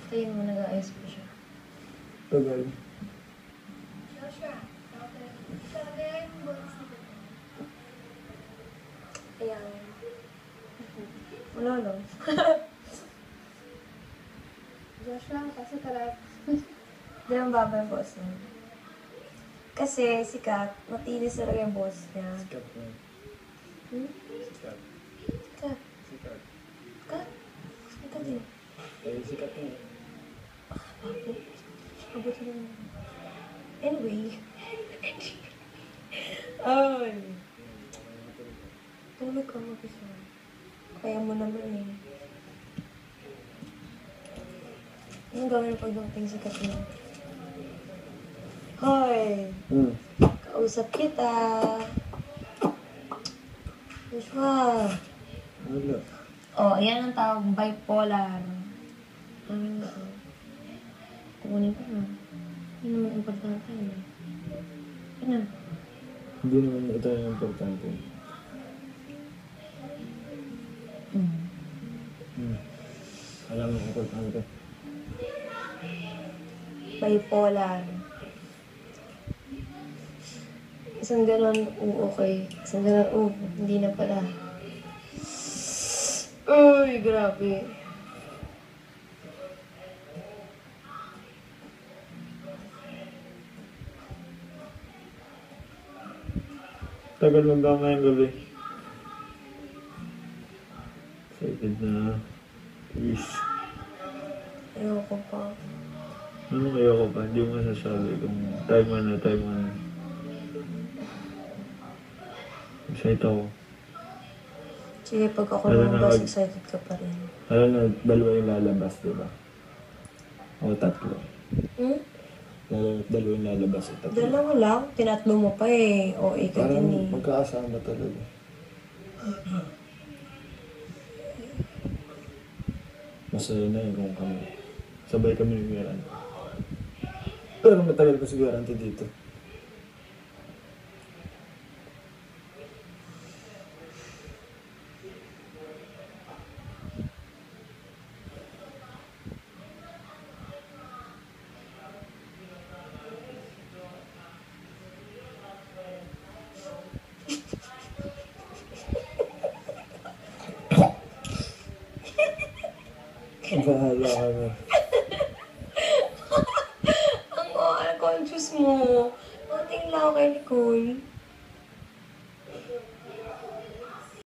Tingin mo, nag-aayos pa siya. Tagal. Ayan. Wala lang. Joshua, pasok ka lang. Di ang baba yung boss niya. Kasi si Kat, matinis talaga yung boss niya. Sikat na. Hmm? Sikat. Kat? Sikat. Kat? Kat din. Eh, sikat na. Bakit? Abot na naman. Anyway. Ay. Tulog ka mag-isa. Kaya mo naman eh. Anong gawin pag dumating si Katina? Hoy! Kausap kita! Joshua! Wala. Oh, ayan ang tawag, bipolar. Ano ito? Kukunin ko na. Hindi naman importante eh. Ano? Hindi naman ito yung importante. Alam mo yung importante. Bipolar. Isang ganon, okay. Isang ganon, hindi na pala. Uy, grabe. Tagal mo ba ngayong gabi? Excited na. Please. Ayoko pa. Ano kaya ko pa? Hindi mo masasabi kung time mo na. Excited ako. Sige, pag ako Alam na, lumabas, excited ka pa rin. Alam na, dalawa yung lalabas, diba? O tatlo. Dalawa yung lalabas o tatlo. Dalawa lang, tinatlo mo pa eh. O, ikaw Parang din eh. magkakasama talaga. Masaya na yun kung kami. Sabay kami ni Guarante. Pero matagal ko si Guarante dito. Ang bahala ka na. Ang conscious mo. Nating lang ako kay Nicole.